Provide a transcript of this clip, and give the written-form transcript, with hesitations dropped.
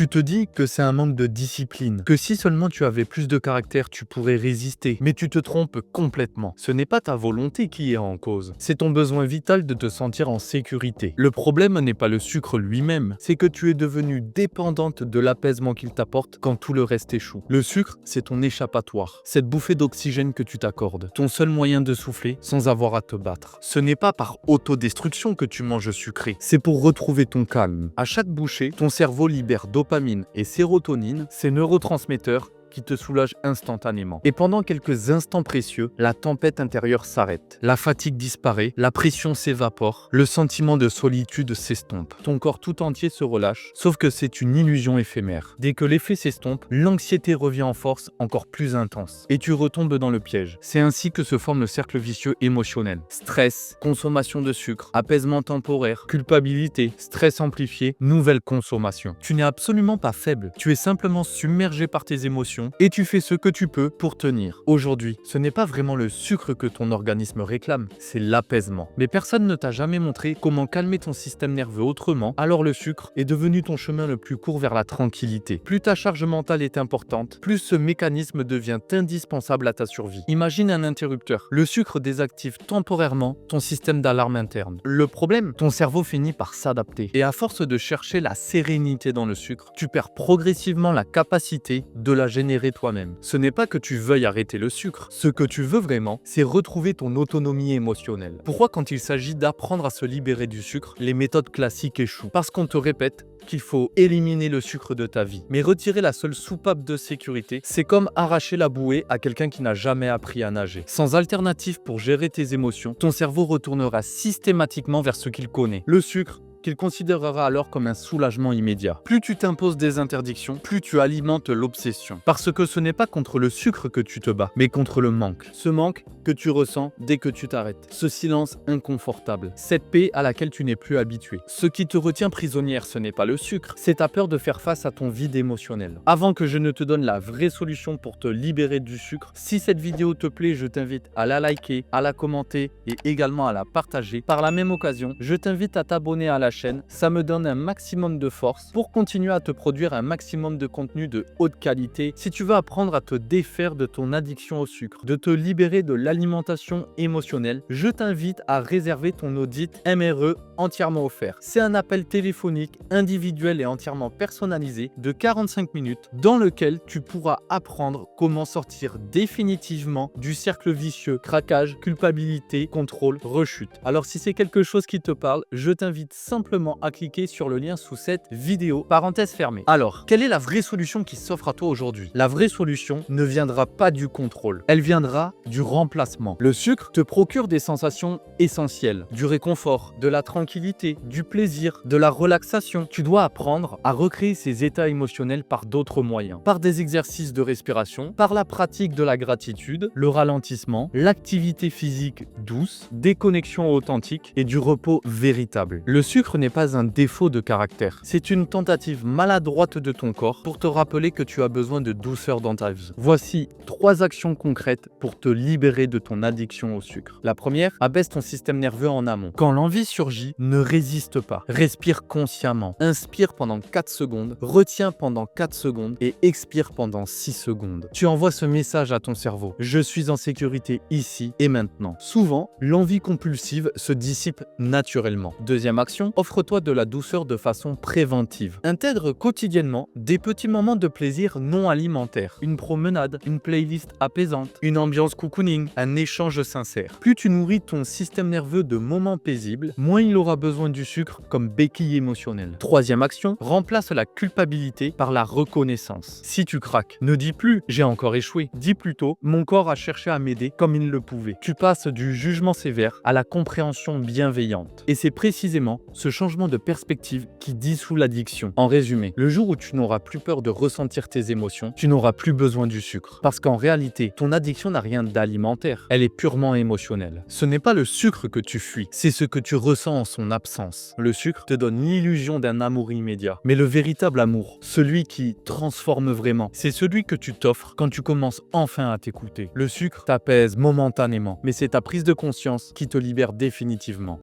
Tu te dis que c'est un manque de discipline, que si seulement tu avais plus de caractère, tu pourrais résister. Mais tu te trompes complètement. Ce n'est pas ta volonté qui est en cause. C'est ton besoin vital de te sentir en sécurité. Le problème n'est pas le sucre lui-même, c'est que tu es devenue dépendante de l'apaisement qu'il t'apporte quand tout le reste échoue. Le sucre, c'est ton échappatoire, cette bouffée d'oxygène que tu t'accordes, ton seul moyen de souffler sans avoir à te battre. Ce n'est pas par autodestruction que tu manges sucré, c'est pour retrouver ton calme. À chaque bouchée, ton cerveau libère dopamine et sérotonine, ces neurotransmetteurs qui te soulage instantanément. Et pendant quelques instants précieux, la tempête intérieure s'arrête. La fatigue disparaît, la pression s'évapore, le sentiment de solitude s'estompe. Ton corps tout entier se relâche, sauf que c'est une illusion éphémère. Dès que l'effet s'estompe, l'anxiété revient en force encore plus intense. Et tu retombes dans le piège. C'est ainsi que se forme le cercle vicieux émotionnel. Stress, consommation de sucre, apaisement temporaire, culpabilité, stress amplifié, nouvelle consommation. Tu n'es absolument pas faible, tu es simplement submergé par tes émotions et tu fais ce que tu peux pour tenir. Aujourd'hui, ce n'est pas vraiment le sucre que ton organisme réclame, c'est l'apaisement. Mais personne ne t'a jamais montré comment calmer ton système nerveux autrement, alors le sucre est devenu ton chemin le plus court vers la tranquillité. Plus ta charge mentale est importante, plus ce mécanisme devient indispensable à ta survie. Imagine un interrupteur. Le sucre désactive temporairement ton système d'alarme interne. Le problème, ton cerveau finit par s'adapter. Et à force de chercher la sérénité dans le sucre, tu perds progressivement la capacité de la générer toi-même. Ce n'est pas que tu veuilles arrêter le sucre. Ce que tu veux vraiment, c'est retrouver ton autonomie émotionnelle. Pourquoi quand il s'agit d'apprendre à se libérer du sucre, les méthodes classiques échouent? Parce qu'on te répète qu'il faut éliminer le sucre de ta vie. Mais retirer la seule soupape de sécurité, c'est comme arracher la bouée à quelqu'un qui n'a jamais appris à nager. Sans alternative pour gérer tes émotions, ton cerveau retournera systématiquement vers ce qu'il connaît. Le sucre, qu'il considérera alors comme un soulagement immédiat. Plus tu t'imposes des interdictions, plus tu alimentes l'obsession. Parce que ce n'est pas contre le sucre que tu te bats, mais contre le manque. Ce manque que tu ressens dès que tu t'arrêtes. Ce silence inconfortable. Cette paix à laquelle tu n'es plus habitué. Ce qui te retient prisonnière, ce n'est pas le sucre, c'est ta peur de faire face à ton vide émotionnel. Avant que je ne te donne la vraie solution pour te libérer du sucre, si cette vidéo te plaît, je t'invite à la liker, à la commenter et également à la partager. Par la même occasion, je t'invite à t'abonner à la chaîne, ça me donne un maximum de force pour continuer à te produire un maximum de contenu de haute qualité. Si tu veux apprendre à te défaire de ton addiction au sucre, de te libérer de l'alimentation émotionnelle, je t'invite à réserver ton audit MRE entièrement offert. C'est un appel téléphonique individuel et entièrement personnalisé de 45 minutes dans lequel tu pourras apprendre comment sortir définitivement du cercle vicieux, craquage, culpabilité, contrôle, rechute. Alors si c'est quelque chose qui te parle, je t'invite simplement à cliquer sur le lien sous cette vidéo. Parenthèse fermée. Alors, quelle est la vraie solution qui s'offre à toi aujourd'hui? La vraie solution ne viendra pas du contrôle. Elle viendra du remplacement. Le sucre te procure des sensations essentielles, du réconfort, de la tranquillité, du plaisir, de la relaxation. Tu dois apprendre à recréer ces états émotionnels par d'autres moyens. Par des exercices de respiration, par la pratique de la gratitude, le ralentissement, l'activité physique douce, des connexions authentiques et du repos véritable. Le sucre n'est pas un défaut de caractère. C'est une tentative maladroite de ton corps pour te rappeler que tu as besoin de douceur dans ta vie. Voici 3 actions concrètes pour te libérer de ton addiction au sucre. La première, abaisse ton système nerveux en amont. Quand l'envie surgit, ne résiste pas. Respire consciemment. Inspire pendant 4 secondes, retiens pendant 4 secondes et expire pendant 6 secondes. Tu envoies ce message à ton cerveau. Je suis en sécurité ici et maintenant. Souvent, l'envie compulsive se dissipe naturellement. Deuxième action, offre-toi de la douceur de façon préventive. Intègre quotidiennement des petits moments de plaisir non alimentaires. Une promenade, une playlist apaisante, une ambiance cocooning, un échange sincère. Plus tu nourris ton système nerveux de moments paisibles, moins il aura besoin du sucre comme béquille émotionnelle. Troisième action, remplace la culpabilité par la reconnaissance. Si tu craques, ne dis plus « j'ai encore échoué », dis plutôt « mon corps a cherché à m'aider comme il le pouvait ». Tu passes du jugement sévère à la compréhension bienveillante. Et c'est précisément ce changement de perspective qui dissout l'addiction. En résumé, le jour où tu n'auras plus peur de ressentir tes émotions, tu n'auras plus besoin du sucre. Parce qu'en réalité, ton addiction n'a rien d'alimentaire, elle est purement émotionnelle. Ce n'est pas le sucre que tu fuis, c'est ce que tu ressens en son absence. Le sucre te donne l'illusion d'un amour immédiat. Mais le véritable amour, celui qui transforme vraiment, c'est celui que tu t'offres quand tu commences enfin à t'écouter. Le sucre t'apaise momentanément, mais c'est ta prise de conscience qui te libère définitivement.